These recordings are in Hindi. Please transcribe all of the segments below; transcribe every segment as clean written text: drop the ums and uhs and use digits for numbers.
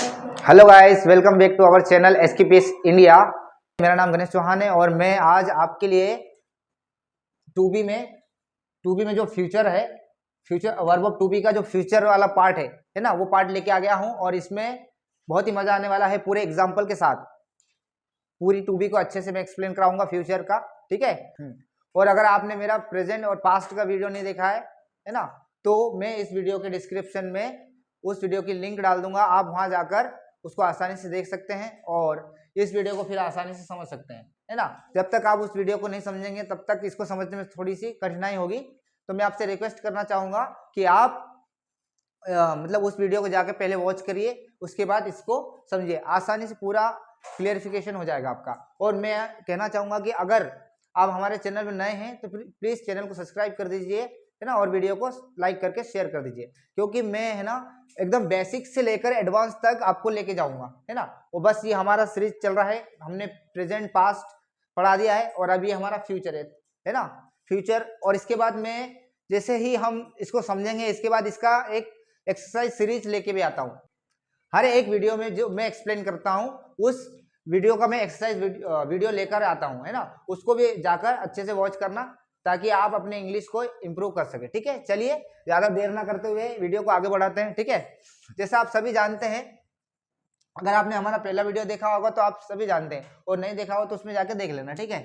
Hello guys, welcome back to our channel SKPS India. मेरा नाम गणेश चौहान है और मैं आज आपके लिए टूबी में जो फ्यूचर है, future verb of to be का जो फ्यूचर वाला पार्ट है ना, वो पार्ट लेके आ गया हूं और इसमें बहुत ही मजा आने वाला है। पूरे एग्जाम्पल के साथ पूरी टू बी को अच्छे से मैं एक्सप्लेन कराऊंगा फ्यूचर का, ठीक है। और अगर आपने मेरा प्रेजेंट और पास्ट का वीडियो नहीं देखा है ना, तो मैं इस वीडियो के डिस्क्रिप्शन में उस वीडियो की लिंक डाल दूंगा। आप वहां जाकर उसको आसानी से देख सकते हैं और इस वीडियो को फिर आसानी से समझ सकते हैं, है ना। जब तक आप उस वीडियो को नहीं समझेंगे तब तक इसको समझने में थोड़ी सी कठिनाई होगी। तो मैं आपसे रिक्वेस्ट करना चाहूंगा कि आप मतलब उस वीडियो को जाके पहले वॉच करिए, उसके बाद इसको समझिए। आसानी से पूरा क्लियरिफिकेशन हो जाएगा आपका। और मैं कहना चाहूंगा कि अगर आप हमारे चैनल में नए हैं तो प्लीज चैनल को सब्सक्राइब कर दीजिए, है ना, और वीडियो को लाइक करके शेयर कर दीजिए, क्योंकि मैं, है ना, एकदम बेसिक से लेकर एडवांस तक आपको लेके जाऊंगा, है ना। वो बस ये हमारा सीरीज चल रहा है, हमने प्रेजेंट पास्ट पढ़ा दिया है और अभी हमारा फ्यूचर है ना, फ्यूचर। और इसके बाद में जैसे ही हम इसको समझेंगे, इसके बाद इसका एक एक्सरसाइज सीरीज लेके भी आता हूँ। हर एक वीडियो में जो मैं एक्सप्लेन करता हूँ उस वीडियो का मैं एक्सरसाइज वीडियो लेकर आता हूँ, है ना। उसको भी जाकर अच्छे से वॉच करना ताकि आप अपने इंग्लिश को इम्प्रूव कर सके, ठीक है। चलिए ज्यादा देर ना करते हुए वीडियो को आगे बढ़ाते हैं, ठीक है। जैसा आप सभी जानते हैं, अगर आपने हमारा पहला वीडियो देखा होगा तो आप सभी जानते हैं, और नहीं देखा हो तो उसमें जाके देख लेना, ठीक है।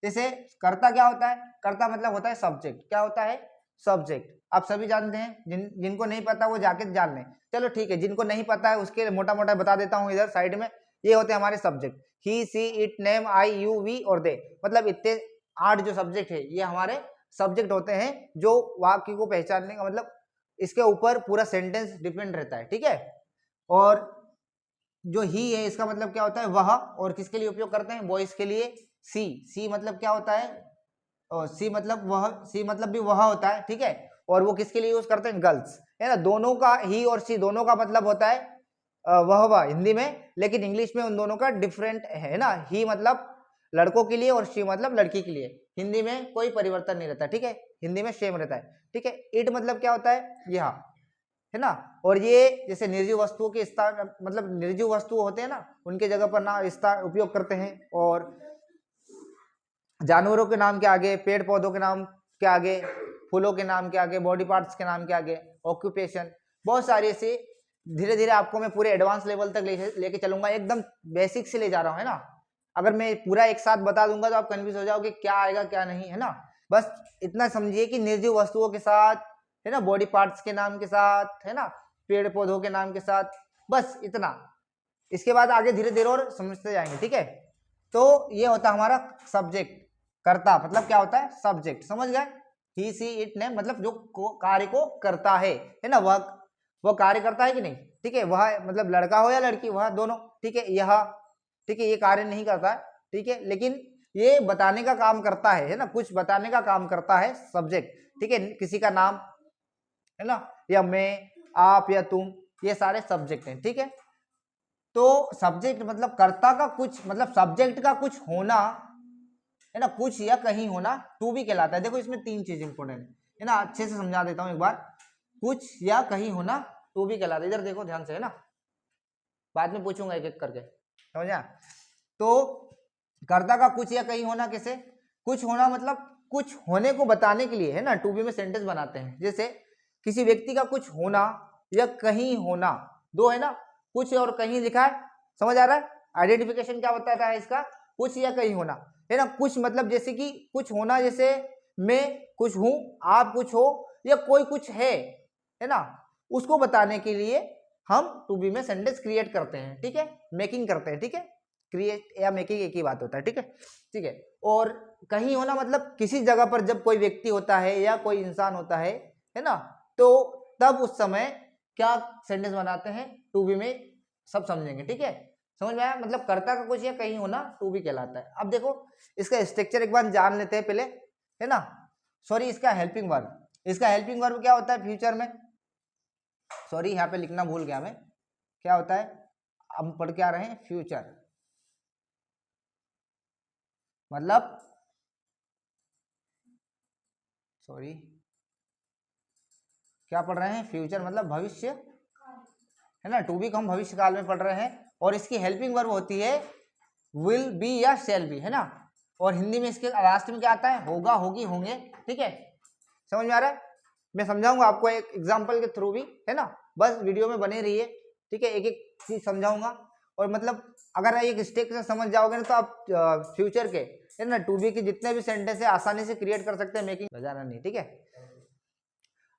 जैसे कर्ता क्या होता है? कर्ता मतलब होता है सब्जेक्ट। क्या होता है? सब्जेक्ट। आप सभी जानते हैं, जिनको नहीं पता वो जाके जान लें। चलो ठीक है, जिनको नहीं पता है उसके लिए मोटा मोटा बता देता हूँ इधर साइड में। ये होते हैं हमारे subject, he, she, it, name, I, you, we और दे। मतलब इतने 8 जो सब्जेक्ट है ये हमारे सब्जेक्ट होते हैं, जो वाक्य को पहचानने का मतलब इसके ऊपर पूरा सेंटेंस डिपेंड रहता है, ठीक है। और जो ही है इसका मतलब क्या होता है? वह। और किसके लिए उपयोग करते हैं? बॉयज के लिए सी। सी मतलब क्या होता है? सी मतलब वह, सी मतलब भी वह होता है, ठीक है। और वो किसके लिए यूज करते हैं? गर्ल्स, है ना। दोनों का, ही और सी दोनों का मतलब होता है वह हिंदी में, लेकिन इंग्लिश में उन दोनों का डिफरेंट है ना। ही मतलब लड़कों के लिए और शी मतलब लड़की के लिए। हिंदी में कोई परिवर्तन नहीं रहता, ठीक है, हिंदी में सेम रहता है, ठीक है। इट मतलब क्या होता है? यह, है ना। और ये जैसे निर्जीव वस्तुओं के स्थान, मतलब निर्जीव वस्तु होते हैं ना, उनके जगह पर ना स्थान उपयोग करते हैं। और जानवरों के नाम के आगे, पेड़ पौधों के नाम के आगे, फूलों के नाम के आगे, बॉडी पार्ट्स के नाम के आगे, ऑक्यूपेशन, बहुत सारी ऐसे। धीरे धीरे आपको मैं पूरे एडवांस लेवल तक लेके चलूंगा, एकदम बेसिक से ले जा रहा हूँ, है ना। अगर मैं पूरा एक साथ बता दूंगा तो आप कंफ्यूज हो जाओगे क्या आएगा क्या नहीं, है ना। बस इतना समझिए कि निर्जीव वस्तुओं के साथ, है ना, बॉडी पार्ट्स के नाम के साथ, है ना, पेड़ पौधों के नाम के साथ, बस इतना। इसके बाद आगे धीरे धीरे और समझते जाएंगे, ठीक है। तो ये होता है हमारा सब्जेक्ट। कर्ता मतलब क्या होता है? सब्जेक्ट, समझ गए। ही, सी, इट, नेम मतलब जो कार्य को करता है ना, वह कार्य करता है कि नहीं, ठीक है। वह मतलब लड़का हो या लड़की, वह दोनों, ठीक है। यह, ठीक है, ये कार्य नहीं करता है, ठीक है, लेकिन ये बताने का काम करता है ना, कुछ बताने का काम करता है सब्जेक्ट, ठीक है। किसी का नाम, है ना, या मैं, आप या तुम, ये सारे सब्जेक्ट हैं, ठीक है। तो सब्जेक्ट मतलब कर्ता का कुछ, मतलब सब्जेक्ट का कुछ होना, है ना, कुछ या कहीं होना टू बी कहलाता है। देखो इसमें 3 चीज इंपॉर्टेंट है ना, अच्छे से समझा देता हूं एक बार। कुछ या कहीं होना टू बी कहलाता है। इधर देखो ध्यान से, है ना, बाद में पूछूंगा एक एक करके, समझा। तो कर्ता का कुछ या कहीं होना कैसे? कुछ होना मतलब कुछ होने को बताने के लिए, है ना, टू बी में सेंटेंस बनाते हैं। जैसे किसी व्यक्ति का कुछ होना या कहीं होना, दो है ना, कुछ और कहीं लिखा है, समझ आ रहा है। आइडेंटिफिकेशन क्या बताता है इसका? कुछ या कहीं होना, है ना। कुछ मतलब जैसे कि कुछ होना, जैसे मैं कुछ हूं, आप कुछ हो, या कोई कुछ है ना, उसको बताने के लिए हम टू बी में सेंटेंस क्रिएट करते हैं, ठीक है, मेकिंग करते हैं, ठीक है। क्रिएट या मेकिंग एक ही बात होता है, ठीक है, ठीक है। और कहीं होना मतलब किसी जगह पर जब कोई व्यक्ति होता है या कोई इंसान होता है ना, तो तब उस समय क्या सेंटेंस बनाते हैं? टू बी में। सब समझेंगे, ठीक है, समझ में आया। मतलब कर्ता का कुछ या कहीं होना टू बी कहलाता है। अब देखो इसका स्ट्रक्चर एक बार जान लेते हैं पहले, है ना। सॉरी, इसका हेल्पिंग वर्ब, इसका हेल्पिंग वर्ब क्या होता है फ्यूचर में? सॉरी, यहाँ पे लिखना भूल गया मैं, क्या होता है? हम पढ़ के आ रहे हैं फ्यूचर, मतलब सॉरी, क्या पढ़ रहे हैं? फ्यूचर मतलब भविष्य है ना, टू बी को हम भविष्य काल में पढ़ रहे हैं और इसकी हेल्पिंग वर्ब होती है विल बी या शैल बी, है ना। और हिंदी में इसके लास्ट में क्या आता है, होगा, होगी, होंगे। ठीक है, समझ में आ रहा है। मैं समझाऊंगा आपको एक एग्जांपल के थ्रू भी, है ना, बस वीडियो में बने रहिए। ठीक है, एक एक चीज समझाऊंगा और मतलब अगर एक स्टेप से समझ जाओगे ना तो आप फ्यूचर के, है ना, टू बी के जितने भी सेंटेंस है आसानी से क्रिएट कर सकते हैं, मेकिंग बजाना नहीं, ठीक है,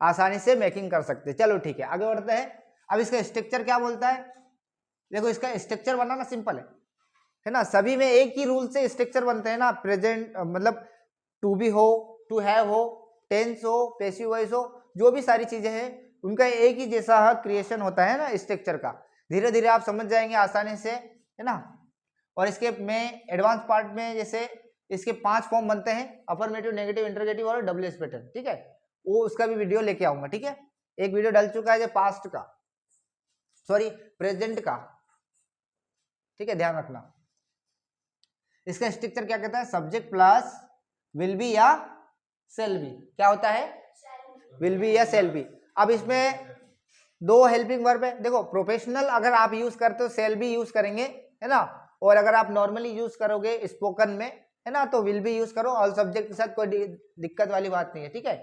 आसानी से मेकिंग कर सकते हैं। चलो ठीक है, आगे बढ़ते हैं। अब इसका स्ट्रक्चर क्या बोलता है, देखो इसका स्ट्रक्चर बनाना सिंपल है ना, सभी में एक ही रूल से स्ट्रक्चर बनते हैं ना, प्रेजेंट मतलब टू बी हो, टू हैव हो, टेंस हो, पैसिव वॉइस हो, जो भी सारी चीजें हैं उनका एक ही जैसा क्रिएशन होता है ना स्ट्रक्चर का। धीरे धीरे आप समझ जाएंगे आसानी से, है ना। और इसके में एडवांस पार्ट में जैसे इसके 5 फॉर्म बनते हैं, अफर्मेटिव, नेगेटिव, इंटरोगेटिव और डब्ल्यूएच पैटर्न। ठीक है, वो उसका भी वीडियो लेके आऊंगा। ठीक है, एक वीडियो डल चुका है जो पास्ट का, सॉरी प्रेजेंट का। ठीक है, ध्यान रखना। इसका स्ट्रक्चर क्या कहता है, सब्जेक्ट प्लस विल बी या सेल बी। क्या होता है, विल बी या सेल बी। अब इसमें 2 हेल्पिंग वर्ब है। देखो प्रोफेशनल अगर आप यूज करते हो सेल बी यूज करेंगे, है ना, और अगर आप नॉर्मली यूज करोगे स्पोकन में, है ना, तो विल बी यूज करो। ऑल सब्जेक्ट के साथ कोई दिक्कत वाली बात नहीं है। ठीक है,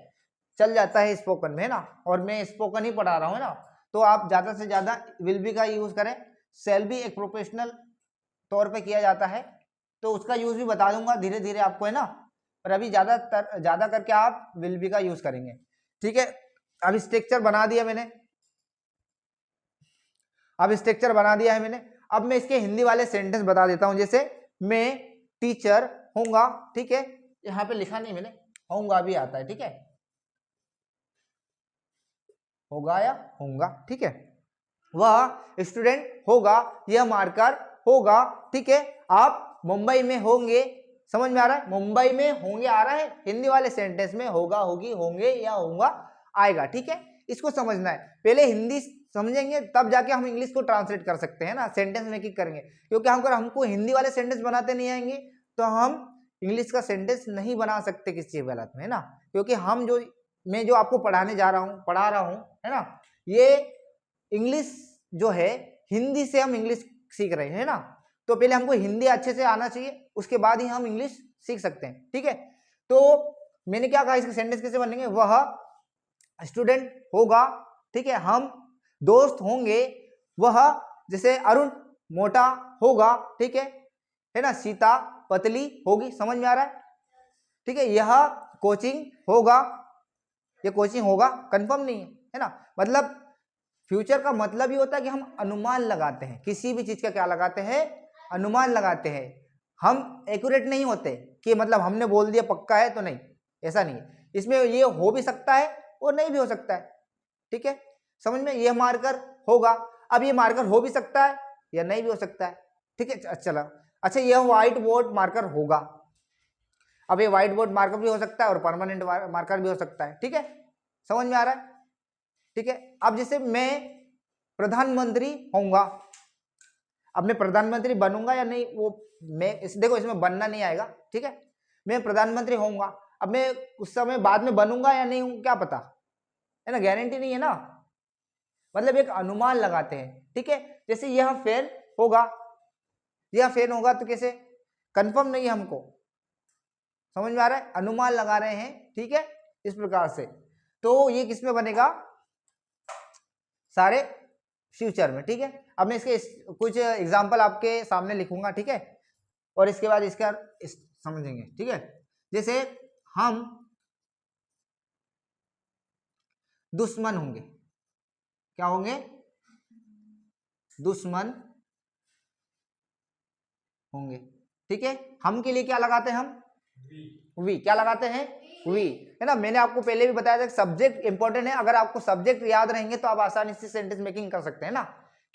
चल जाता है स्पोकन में, है ना, और मैं स्पोकन ही पढ़ा रहा हूँ, है ना, तो आप ज्यादा से ज्यादा विल बी का यूज करें। सेल बी एक प्रोफेशनल तौर पे किया जाता है, तो उसका यूज भी बता दूंगा धीरे धीरे आपको, है ना, पर अभी ज्यादा करके आप विल बी का यूज करेंगे। ठीक है, अब स्ट्रक्चर बना दिया मैंने, अब स्ट्रक्चर बना दिया है मैंने। अब मैं इसके हिंदी वाले सेंटेंस बता देता हूं, जैसे मैं टीचर होऊंगा। ठीक है, यहाँ पे लिखा नहीं मैंने, होऊंगा भी आता है। ठीक है, होगा या होऊंगा। ठीक है, वह स्टूडेंट होगा, यह मार्कर होगा। ठीक है, आप मुंबई में होंगे, समझ में आ रहा है, मुंबई में होंगे आ रहा है, हिंदी वाले सेंटेंस में होगा, होगी, होंगे या होऊंगा आएगा। ठीक है, इसको समझना है, पहले हिंदी समझेंगे तब जाके हम इंग्लिश को ट्रांसलेट कर सकते हैं ना, सेंटेंस मेकिंग करेंगे। क्योंकि अगर हमको हिंदी वाले सेंटेंस बनाते नहीं आएंगे तो हम इंग्लिश का सेंटेंस नहीं बना सकते किसी हालत में, है ना। क्योंकि मैं जो आपको पढ़ा रहा हूँ, है ना, ये इंग्लिश जो है हिंदी से हम इंग्लिश सीख रहे हैं, है ना, तो पहले हमको हिंदी अच्छे से आना चाहिए, उसके बाद ही हम इंग्लिश सीख सकते हैं। ठीक है, तो मैंने क्या कहा, इसके सेंटेंस कैसे बनेंगे, वह स्टूडेंट होगा। ठीक है, हम दोस्त होंगे, वह जैसे अरुण मोटा होगा। ठीक है ना, सीता पतली होगी, समझ में आ रहा है। ठीक है, यह कोचिंग होगा, ये कोचिंग होगा कंफर्म नहीं है ना, मतलब फ्यूचर का मतलब ही होता है कि हम अनुमान लगाते हैं, किसी भी चीज का क्या लगाते हैं, अनुमान लगाते हैं। हम एक्यूरेट नहीं होते कि मतलब हमने बोल दिया पक्का है तो नहीं, ऐसा नहीं है। इसमें ये हो भी सकता है और नहीं भी हो सकता है। ठीक है, समझ में, ये मार्कर होगा, अब ये मार्कर हो भी सकता है या नहीं भी हो सकता है। ठीक है, चला, अच्छा यह व्हाइट बोर्ड मार्कर होगा, अब ये व्हाइट बोर्ड मार्कर भी हो सकता है और परमानेंट मार्कर भी हो सकता है। ठीक है, समझ में आ रहा है। ठीक है, अब जैसे मैं प्रधानमंत्री होऊंगा, अब मैं प्रधानमंत्री बनूंगा या नहीं, वो देखो इसमें बनना नहीं आएगा। ठीक है, मैं प्रधानमंत्री होऊंगा, अब मैं उस समय बाद में बनूंगा या नहीं हूं क्या पता, है ना, गारंटी नहीं है ना, मतलब एक अनुमान लगाते हैं। ठीक है, जैसे यह फेल होगा, यह फेल होगा तो कैसे, कंफर्म नहीं है हमको, समझ में आ रहा है, अनुमान लगा रहे हैं। ठीक है, इस प्रकार से, तो ये किसमें बनेगा, सारे फ्यूचर में। ठीक है, अब मैं इसके कुछ एग्जांपल आपके सामने लिखूंगा। ठीक है, और इसके बाद इसका समझेंगे। ठीक है, जैसे हम दुश्मन होंगे, क्या होंगे, दुश्मन होंगे। ठीक है, हम के लिए क्या लगाते हैं, हम वी क्या लगाते हैं, वी, है ना। मैंने आपको पहले भी बताया था कि सब्जेक्ट इंपॉर्टेंट है, अगर आपको सब्जेक्ट याद रहेंगे तो आप आसानी से सेंटेंस मेकिंग कर सकते हैं ना,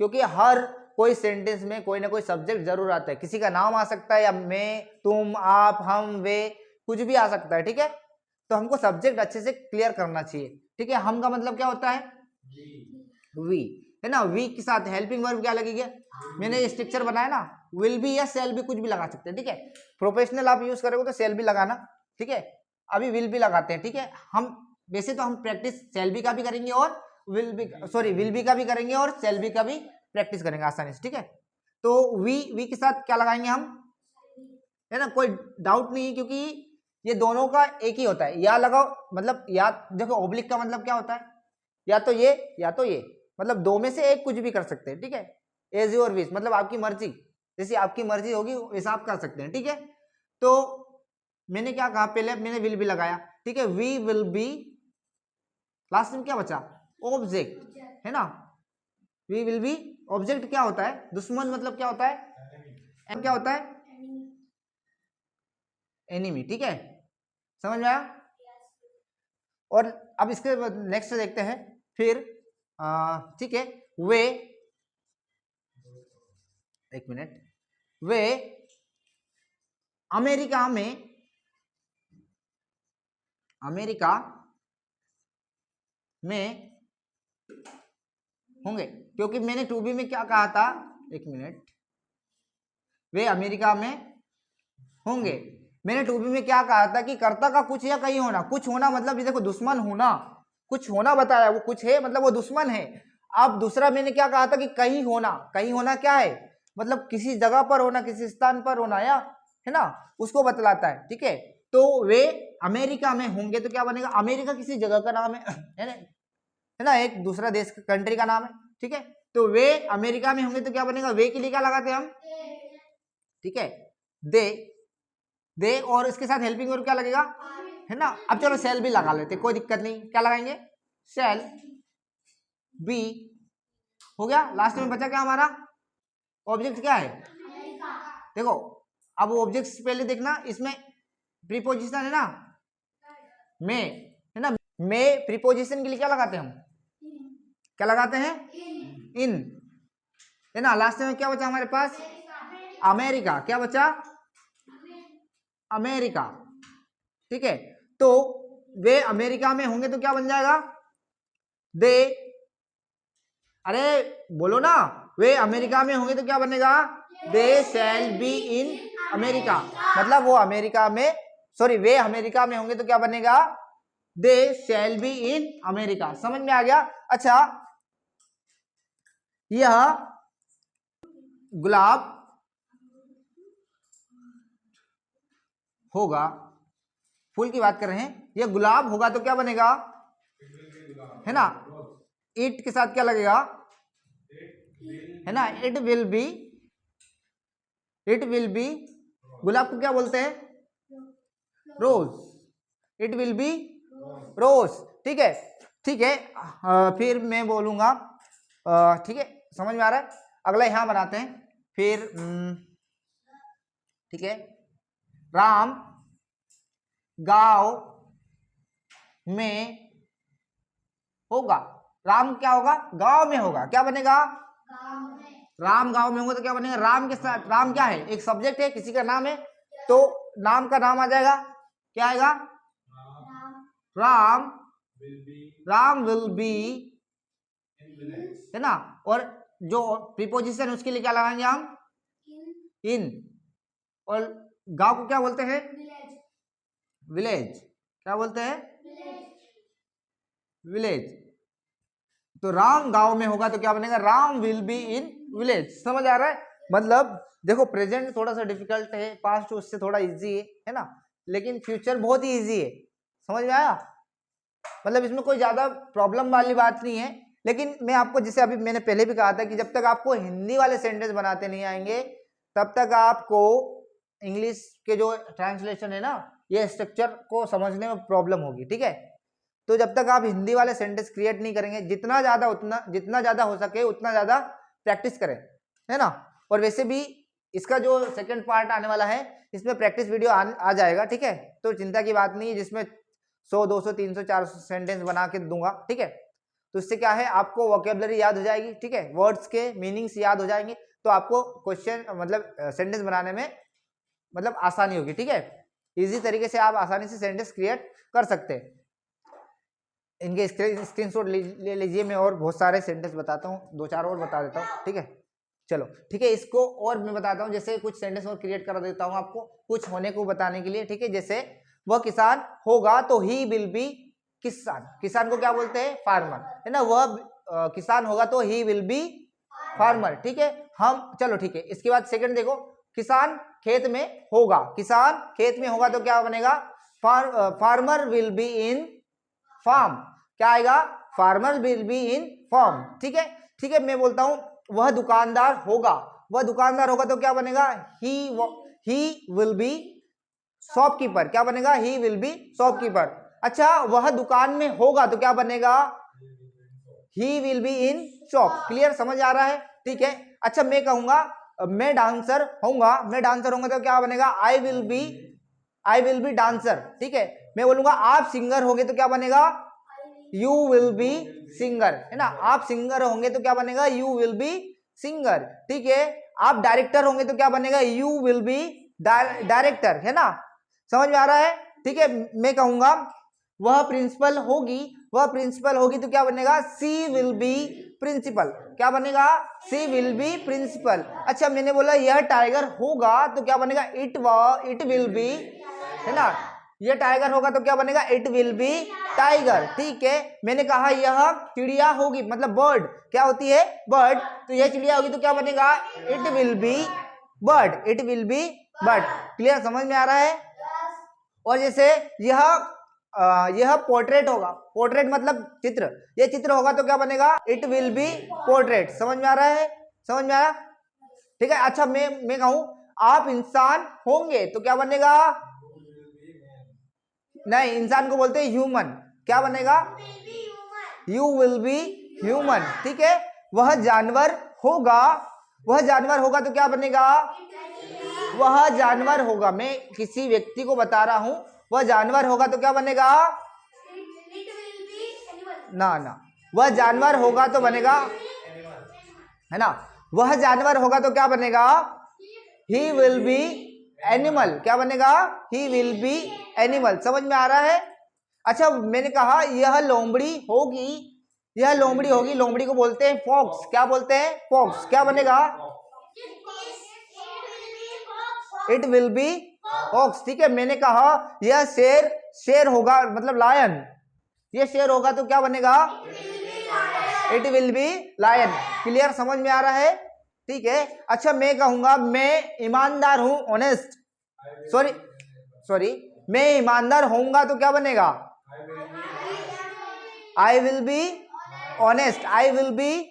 क्योंकि हर कोई सेंटेंस में कोई ना कोई सब्जेक्ट जरूर आता है, किसी का नाम आ सकता है या मैं, तुम, आप, हम, वे, कुछ भी आ सकता है। ठीक है, तो हमको सब्जेक्ट अच्छे से क्लियर करना चाहिए। ठीक है, हम का मतलब क्या होता है, वी, है ना, वी के साथ हेल्पिंग वर्ब क्या लगेगा, मैंने स्ट्रक्चर बनाया ना, विल बी या सेल बी कुछ भी लगा सकते हैं। ठीक है, प्रोफेशनल आप यूज करोगे तो सेल बी लगाना। ठीक है, अभी विल बी लगाते हैं। ठीक है, हम वैसे तो हम प्रैक्टिस सेल बी का भी करेंगे और will be, sorry will be का भी करेंगे और शैल बी का भी प्रैक्टिस करेंगे आसानी से, ठीक है। तो वी के साथ क्या लगाएंगे हम, है ना, कोई डाउट नहीं है, क्योंकि ये दोनों का एक ही होता है। या लगाओ, मतलब या देखो ऑब्लिक का मतलब क्या होता है, या तो ये या तो ये, मतलब दो में से एक कुछ भी कर सकते हैं, ठीक है। एज योर विश, मतलब आपकी मर्जी, जैसी आपकी मर्जी होगी वैसा आप कर सकते हैं, ठीक है। तो मैंने क्या कहा, पहले मैंने विल बी लगाया, ठीक है। वी विल बी, लास्ट में क्या बचा, ऑब्जेक्ट, है ना। वी विल बी, ऑब्जेक्ट क्या होता है, दुश्मन, मतलब क्या होता है, एम क्या होता है, एनिमी, ठीक है, समझ में आया। और अब इसके नेक्स्ट देखते हैं फिर, ठीक है। वे, एक मिनट, वे अमेरिका में, अमेरिका में होंगे, क्योंकि मैंने टू बी में क्या कहा था, एक मिनट, वे अमेरिका में होंगे। मैंने टू बी में क्या कहा था कि कर्ता का कुछ या कहीं होना, कुछ होना मतलब ये देखो दुश्मन होना, कुछ होना बताया, वो कुछ है मतलब वो दुश्मन है। अब दूसरा मैंने क्या कहा था कि कहीं होना, कहीं होना क्या है, मतलब किसी जगह पर होना, किसी स्थान पर होना, या है ना, उसको बतलाता है, ठीक है। तो वे अमेरिका में होंगे तो क्या बनेगा, अमेरिका किसी जगह का नाम है ना, एक दूसरा देश कंट्री का नाम है, ठीक है। तो वे अमेरिका में होंगे तो क्या बनेगा, वे के लिए क्या लगाते हैं हम, ठीक है, दे और इसके साथ हेल्पिंग वर्ब क्या लगेगा, है ना। अब चलो सेल भी लगा लेते, कोई दिक्कत नहीं, क्या लगाएंगे, सेल बी, हो गया। लास्ट में बचा क्या हमारा, ऑब्जेक्ट क्या है, देखो अब ऑब्जेक्ट पहले देखना, इसमें प्रीपोजिशन है ना, में, है ना, में प्रीपोजिशन के लिए क्या लगाते हैं हम, क्या लगाते हैं, इन, है ना। लास्ट में क्या बचा हमारे पास, अमेरिका, क्या बचा, अमेरिका, ठीक है। तो वे अमेरिका में होंगे तो क्या बन जाएगा, दे, अरे बोलो ना, वे अमेरिका में होंगे तो क्या बनेगा, दे शैल बी इन अमेरिका, मतलब वो अमेरिका में, सॉरी वे अमेरिका में होंगे तो क्या बनेगा, दे शैल बी इन अमेरिका, समझ में आ गया। अच्छा, यह गुलाब होगा, फूल की बात कर रहे हैं, यह गुलाब होगा तो क्या बनेगा, है ना, इट के साथ क्या लगेगा, है ना, it will be, it will be, गुलाब को क्या बोलते हैं, rose, it will be rose, ठीक है, ठीक है। फिर मैं बोलूंगा, ठीक है, समझ में आ रहा है। अगला यहां बनाते हैं फिर, ठीक है, राम गांव में होगा, राम क्या होगा, गांव में होगा, क्या बनेगा, राम गांव में होगा तो क्या बनेगा, राम के साथ, राम क्या है, एक सब्जेक्ट है, किसी का नाम है, तो नाम का नाम आ जाएगा, क्या आएगा, राम, राम विल बी, है ना। और जो प्रीपोजिशन है उसके लिए क्या लगाएंगे हम, इन, और गांव को क्या बोलते हैं, विलेज, क्या बोलते हैं, विलेज। तो राम गांव में होगा तो क्या बनेगा, Ram will be in village, समझ आ रहा है। मतलब देखो प्रेजेंट थोड़ा सा डिफिकल्ट है, पास्ट उससे थोड़ा इजी है ना, लेकिन फ्यूचर बहुत ही इजी है, समझ में आया। मतलब इसमें कोई ज्यादा प्रॉब्लम वाली बात नहीं है, लेकिन मैं आपको, जैसे अभी मैंने पहले भी कहा था कि जब तक आपको हिंदी वाले सेंटेंस बनाते नहीं आएंगे तब तक आपको इंग्लिश के जो ट्रांसलेशन है ना, ये स्ट्रक्चर को समझने में प्रॉब्लम होगी, ठीक है। तो जब तक आप हिंदी वाले सेंटेंस क्रिएट नहीं करेंगे, जितना ज्यादा हो सके उतना ज्यादा प्रैक्टिस करें, है ना। और वैसे भी इसका जो सेकंड पार्ट आने वाला है इसमें प्रैक्टिस वीडियो आ जाएगा, ठीक है। तो चिंता की बात नहीं है, जिसमें 100 200 300 400 सेंटेंस बना के दूंगा, ठीक है। तो इससे क्या है, आपको वोकेबलरी याद हो जाएगी, ठीक है, वर्ड्स के मीनिंग्स याद हो जाएंगे, तो आपको क्वेश्चन मतलब सेंटेंस बनाने में मतलब आसानी होगी, ठीक है। इजी तरीके से आप आसानी से सेंटेंस क्रिएट कर सकते हैं। इनके स्क्रीनशॉट ले लीजिए, मैं और बहुत सारे सेंटेंस बताता हूँ, 2-4 और बता देता हूँ, ठीक है। चलो ठीक है, इसको और मैं बताता हूँ, जैसे कुछ सेंटेंस और क्रिएट कर देता हूँ आपको कुछ होने को बताने के लिए, ठीक है। जैसे वह किसान होगा तो ही विल बी किसान, किसान को क्या बोलते हैं? फार्मर, है ना। वह किसान होगा तो ही विल बी फार्मर, ठीक है। हम चलो ठीक है, इसके बाद सेकंड देखो, किसान खेत में होगा, किसान खेत में होगा तो क्या बनेगा? Farmer will be in farm, क्या आएगा? Farmer will be in farm, ठीक है। ठीक है, मैं बोलता हूं वह दुकानदार होगा, वह दुकानदार होगा तो क्या बनेगा? ही विल बी शॉपकीपर, क्या बनेगा? He will be shopkeeper. अच्छा, वह दुकान में होगा तो क्या बनेगा? He will be in shop. Clear, समझ आ रहा है? ठीक है। अच्छा, मैं कहूंगा मैं डांसर होऊंगा, मैं डांसर होऊंगा तो क्या बनेगा? आई विल बी डांसर, ठीक है। मैं बोलूंगा आप सिंगर होंगे तो क्या बनेगा? यू विल बी सिंगर, है ना। आप सिंगर होंगे तो क्या बनेगा? यू विल बी सिंगर, ठीक है। आप डायरेक्टर होंगे तो क्या बनेगा? यू विल बी डायरेक्टर, है ना। समझ में आ रहा है? ठीक है। मैं कहूंगा वह प्रिंसिपल होगी, वह प्रिंसिपल होगी तो क्या बनेगा? सी विल बी प्रिंसिपल, क्या बनेगा? सी विल बी प्रिंसिपल। अच्छा, मैंने बोला यह टाइगर होगा तो क्या बनेगा? इट विल बी, है ना। यह टाइगर होगा तो क्या बनेगा? इट विल बी टाइगर, ठीक है। मैंने कहा यह चिड़िया होगी, मतलब बर्ड, क्या होती है? बर्ड। तो यह चिड़िया होगी तो क्या बनेगा? It will B bird, it will B bird. Clear, समझ में आ रहा है? और जैसे यह पोर्ट्रेट होगा, पोर्ट्रेट मतलब चित्र, यह चित्र होगा तो क्या बनेगा? It will B portrait. समझ में आ रहा है? समझ में आया? ठीक है। अच्छा, मैं कहूं आप इंसान होंगे तो क्या बनेगा? नहीं, इंसान को बोलते हैं ह्यूमन, क्या बनेगा? यू विल बी ह्यूमन, ठीक है। वह जानवर होगा, वह जानवर होगा तो क्या बनेगा? वह जानवर होगा, मैं किसी व्यक्ति को बता रहा हूं, वह जानवर होगा तो क्या बनेगा? ना, वह जानवर होगा तो बनेगा, है ना। वह जानवर होगा तो क्या बनेगा? ही विल बी एनिमल, क्या बनेगा? He will be animal. समझ में आ रहा है? अच्छा, मैंने कहा यह लोमड़ी होगी, यह लोमड़ी होगी, लोमड़ी को बोलते हैं फॉक्स, क्या बोलते हैं? फॉक्स, क्या बनेगा? इट विल बी फॉक्स, ठीक है। मैंने कहा यह शेर होगा, मतलब लायन, यह शेर होगा तो क्या बनेगा? It will be lion. Clear, समझ में आ रहा है? ठीक है। अच्छा, मैं कहूंगा मैं ईमानदार हूं, ऑनेस्ट, सॉरी मैं ईमानदार होऊंगा तो क्या बनेगा? I will be honest, I will be,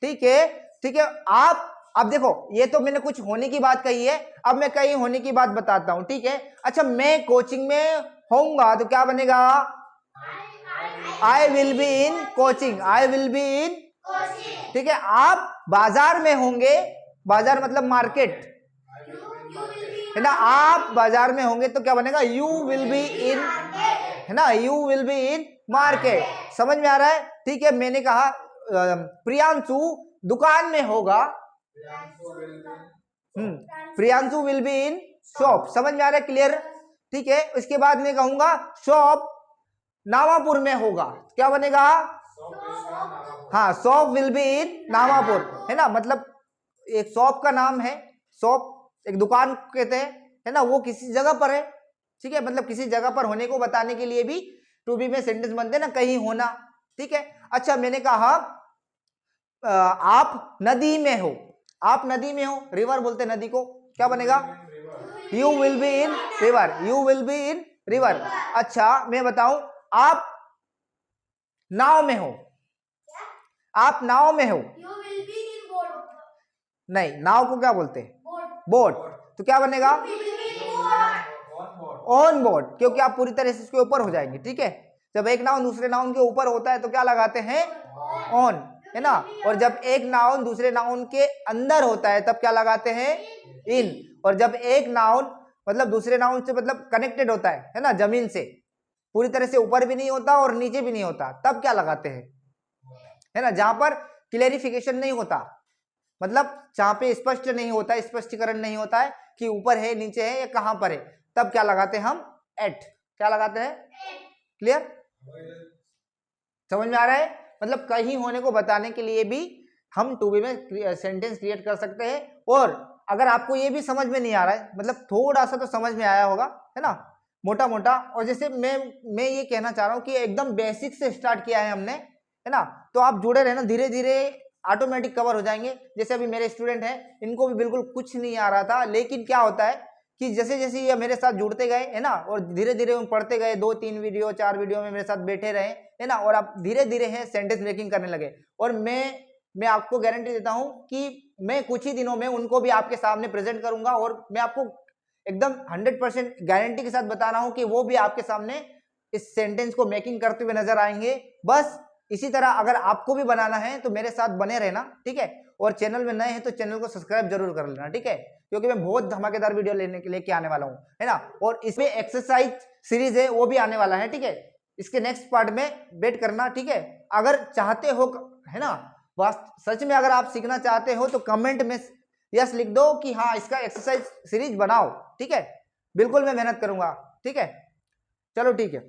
ठीक है। ठीक है, आप अब देखो, ये तो मैंने कुछ होने की बात कही है, अब मैं कहीं होने की बात बताता हूं, ठीक है। अच्छा, मैं कोचिंग में होऊंगा तो क्या बनेगा? I will be in coaching, I will be इन, ठीक है। आप बाजार में होंगे, बाजार मतलब मार्केट, है ना। आप बाजार में होंगे तो क्या बनेगा? यू विल बी इन, है ना, you will be in market. समझ में आ रहा है? ठीक है। मैंने कहा प्रियांशु दुकान में होगा, Priyanshu will be in shop. समझ में आ रहा है? क्लियर, ठीक है। उसके बाद मैं कहूंगा शॉप नामापुर में होगा, क्या बनेगा? हाँ, शॉप विल बी इन नामापुर, है ना। मतलब एक शॉप का नाम है, शॉप एक दुकान कहते हैं, है ना, वो किसी जगह पर है, ठीक है। मतलब किसी जगह पर होने को बताने के लिए भी टू बी में सेंटेंस बनते हैं ना, कहीं होना, ठीक है। अच्छा, मैंने कहा आप नदी में हो, आप नदी में हो, रिवर बोलते हैं नदी को, क्या बनेगा? You will be in river, you will be in river. अच्छा, मैं बताऊं आप नाव में हो, आप नाव में हो, नहीं, नाव को क्या बोलते हैं? बोट। तो क्या बनेगा? ऑन बोर्ड, क्योंकि आप पूरी तरह से इसके ऊपर हो जाएंगे, ठीक है। जब एक नाउन दूसरे नाउन के ऊपर होता है तो क्या लगाते हैं? ऑन, है ना। और जब एक नाउन दूसरे नाउन के अंदर होता है तब क्या लगाते हैं? इन। और जब एक नाउन मतलब दूसरे नाउन से मतलब कनेक्टेड होता है ना, जमीन से पूरी तरह से ऊपर भी नहीं होता और नीचे भी नहीं होता, तब क्या लगाते हैं? है ना, जहां पर क्लेरिफिकेशन नहीं होता, मतलब जहां पे स्पष्ट नहीं होता, स्पष्टीकरण नहीं होता है कि ऊपर है, नीचे है या कहां पर है, तब क्या लगाते हैं हम? एट, क्या लगाते हैं? क्लियर, समझ में आ रहा है? मतलब कहीं होने को बताने के लिए भी हम टू बी में सेंटेंस क्रिएट कर सकते हैं। और अगर आपको ये भी समझ में नहीं आ रहा है, मतलब थोड़ा सा तो समझ में आया होगा, है ना, मोटा मोटा। और जैसे मैं ये कहना चाह रहा हूँ कि एकदम बेसिक से स्टार्ट किया है हमने, है ना, तो आप जुड़े रहना, धीरे धीरे ऑटोमेटिक कवर हो जाएंगे। जैसे अभी मेरे स्टूडेंट हैं, इनको भी बिल्कुल कुछ नहीं आ रहा था, लेकिन क्या होता है कि जैसे जैसे ये मेरे साथ जुड़ते गए, है ना, और धीरे धीरे वो पढ़ते गए, 2-3 वीडियो 4 वीडियो में मेरे साथ बैठे रहे, है ना, और आप धीरे धीरे है सेंटेंस मेकिंग करने लगे। और मैं आपको गारंटी देता हूं कि मैं कुछ ही दिनों में उनको भी आपके सामने प्रेजेंट करूंगा, और मैं आपको एकदम 100% गारंटी के साथ बता रहा हूं कि वो भी आपके सामने इस सेंटेंस को मेकिंग करते हुए नजर आएंगे। बस इसी तरह अगर आपको भी बनाना है तो मेरे साथ बने रहना, ठीक है। और चैनल में नए हैं तो चैनल को सब्सक्राइब जरूर कर लेना, ठीक है, क्योंकि मैं बहुत धमाकेदार वीडियो लेके आने वाला हूं, है ना। और इसमें एक्सरसाइज सीरीज है वो भी आने वाला है, ठीक है। इसके नेक्स्ट पार्ट में वेट करना, ठीक है। अगर चाहते हो, है ना, सच में अगर आप सीखना चाहते हो तो कमेंट में यस लिख दो कि हाँ इसका एक्सरसाइज सीरीज बनाओ, ठीक है। बिल्कुल मैं मेहनत करूंगा, ठीक है। चलो ठीक है।